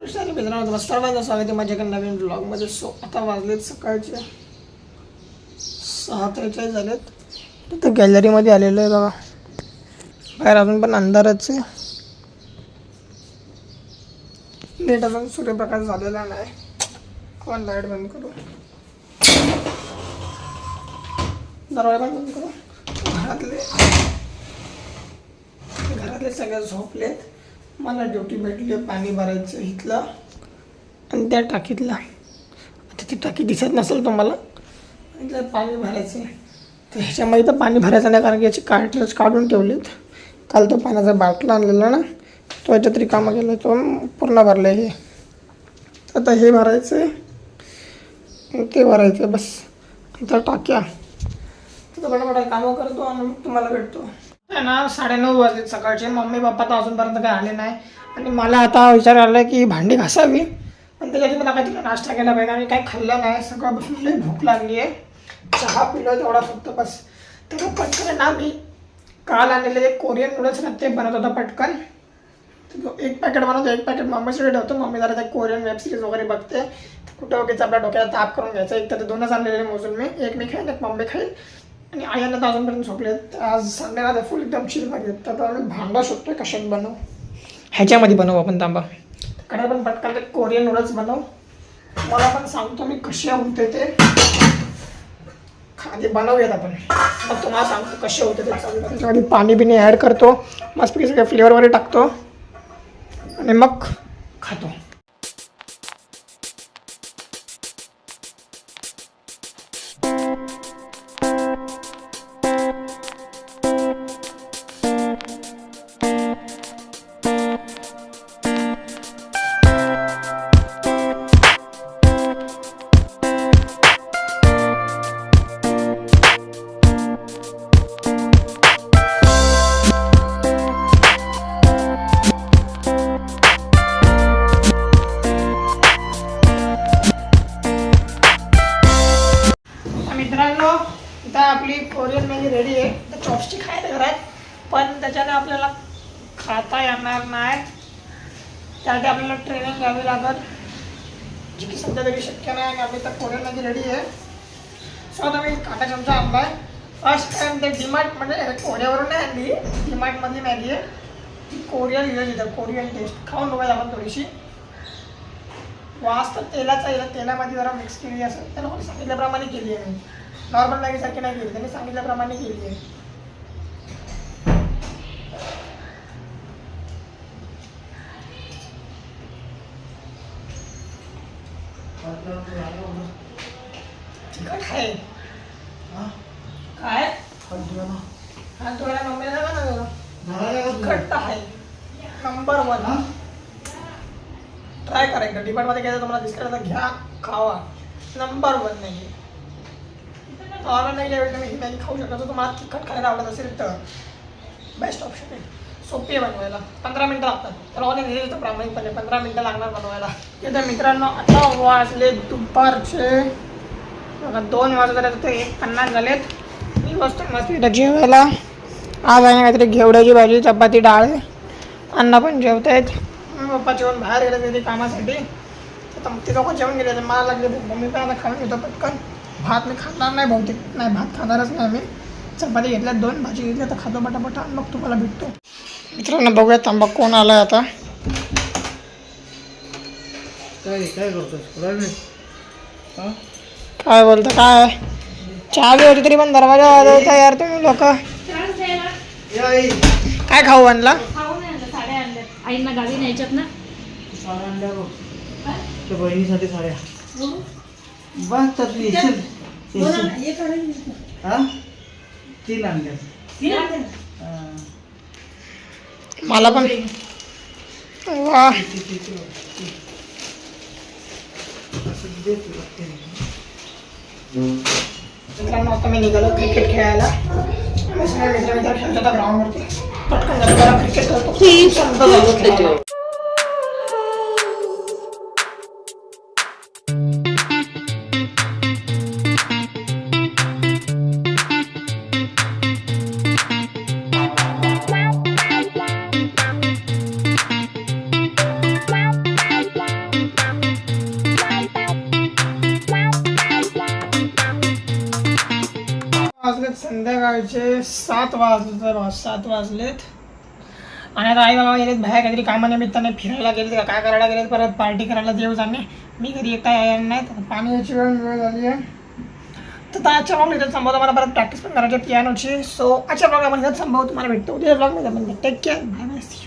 मित्रांनो सर्वांचं स्वागत आहे माझ्या नवीन ब्लॉगमध्ये. सो आता वाजलेत सकाळचे 6:43 झालेत. तिथं गॅलरीमध्ये आलेलो आहे बघा. बाहेर अजून पण अंधारच आहे. नीट अजून सूर्यप्रकाश झालेला नाही. कोण लाईट बंद करू, दरवाजा पण बंद करू. घरातले सगळे झोपलेत. मला ड्युटी भेटली आहे पाणी भरायचं इथलं आणि त्या टाकीतलं. आता ती टाकी दिसत नसेल तुम्हाला. इथलं पाणी भरायचं आहे. तर ह्याच्यामध्ये तर पाणी भरायचं नाही कारण की याची कार्टलेज काढून ठेवलेत. काल तो पाण्याचा बाटला आणलेला ना, तो याच्यात रिकामा गेला, तो पूर्ण भरला आहे. आता हे भरायचं आहे, ते भरायचं आहे बस. आता टाक्या तर बडा कामं करतो आणि तुम्हाला भेटतो ना. 9:30 वाजले सकाळचे. मम्मी पप्पा तर अजूनपर्यंत काय आले नाही आणि मला आता विचार आला की भांडी घासावी. पण त्याच्यात मला काहीतरी नाश्ता केला पाहिजे आणि काही खाल्लं नाही. सकाळपासून लई भूक लागली आहे. चहा पिलो तेवढा फक्त बस. तर पटकन ना मी काल आणलेले एक कोरियन नूडल्स ना ते बनवत होता पटकन. एक पॅकेट बनवतो, एक पॅकेट मम्मीसाठी ठेवतो. मम्मी जरा ते कोरियन वेब सिरीज वगैरे बघते. कुठं वगैरे आपल्या डोक्याला ताप करून घ्यायचा. एक तर ते 2च आणलेले मोजून मी. एक मी खाईन, एक मम्मी खाईल आणि आयांना तर अजूनपर्यंत झोपलेत. आज संडेला तर फुल एकदम चिलमध्ये. तर आम्ही भांडा शोधतोय कशात बनवू. ह्याच्यामध्ये बनवू आपण तांबा. कडे पण पटकन ते कोरियन नूडल्स बनवू. मला पण सांगतो मी कसे होते ते. खाली बनवूयात आपण. मग तुम्हाला सांगतो कसे होते ते. त्याच्यामध्ये पाणी बिणी ॲड करतो, मस्तपैकी सगळे फ्लेवर वगैरे टाकतो आणि मग खातो. मित्रांनो इथं आपली कोरियन मॅगी रेडी आहे. तर चॉपस्टिक आहे घरात, पण त्याच्याने आपल्याला खाता येणार नाही. त्यासाठी आपल्याला ट्रेनिंग घ्यावी लागत, जी की सध्या तरी शक्य नाही. आणि आपली तर कोरियन मॅगी रेडी आहे. सो आता मी काटा चमचा आणला आहे. फर्स्ट टाइम ते डीमार्टमध्ये कोरियावरून नाही आणली. डीमार्टमधली मॅगी आहे ती. कोरियन लिहिलं तिथं, कोरियन टेस्ट. खाऊन बघायला आपण थोडीशी. वास तर तेलाचा येईल. तेलामध्ये जरा मिक्स केली असेल. त्याला मला सांगितल्याप्रमाणे केली आहे मी. नॉर्मल मॅगीसारखी नाही केली, त्यांनी सांगितल्याप्रमाणे केली आहे. तिखट आहे काय? हा थोड्या मम्मीला ना तिखट आहे. नंबर 1. ट्राय करायचं. डिमार्टमध्ये घ्यायचं तुम्हाला दिसलं तर घ्या, खावा. नंबर 1 नाही. नॉर्मल नाही ज्यावेळी तुम्ही ही मॅगी खाऊ शकता. तुम्हाला तिखट खायला आवडत असेल तर बेस्ट ऑप्शन आहे. सोपी आहे बनवायला. 15 मिनटं लागतात. तर ऑन तर प्रामाणिकपणे 15 मिनटं लागणार बनवायला. तर मित्रांनो आता वाजले दुपारचे बघा 2 वाजले. तर 1:50 झालेत. मी बसतो मस्त इथं जेवायला. आज आहे काहीतरी घेवड्याची भाजी, चपाती, डाळ आहे. अण्णा पण जेवत आहेत. पप्पा जेवण बाहेर गेले तिथे कामासाठी. तर ते लोक जेवण गेले. तर मला लागले भूक. मम्मी पण आता खाऊन घेतो पटकन. भात मी खाणार नाही बहुतेक. नाही, भात खाणारच नाही मी. चपाती घेतल्या, 2 भाजी घेतल्या. तर खातो पटापटा आणि मग तुम्हाला भेटतो. मित्रांनो बघूया तांबा कोण आला आहे आता. काय करतोस? काय बोलतं काय? चहा बी होती तरी पण दरवाजा वाजवता यार तुम्ही लोक. काय खाऊ आणला? आईंना गावी न्यायच्यात ना. साड्या आणल्या बघ. त्या बहिणीसाठी साड्या बघ. तर 3 आणल्या. मला पण वा. मित्रांनो आता मी निघालो क्रिकेट खेळायला. मित्र खेळतो ग्राउंडवरती. पटकन क्रिकेट करतो. वाजलेत संध्याकाळचे 7 वाजले तर बघा 7 वाजलेत. आणि आता आई बाबा गेलेत बाहेर काहीतरी कामानिमित्ताने फिरायला गेले का काय करायला गेलेत, परत पार्टी करायला देव जाणे. मी घरी एकटा यायला नाही तर पाणी यायची वेळ झाली आहे. तर आजच्या ब्लॉग इथं संभवतो. मला परत प्रॅक्टिस पण करायची पियानोची. सो आजच्या ब्लॉग आपण इथं संभव तुम्हाला भेटतो उद्या ब्लॉग मध्ये. Take care. Bye bye.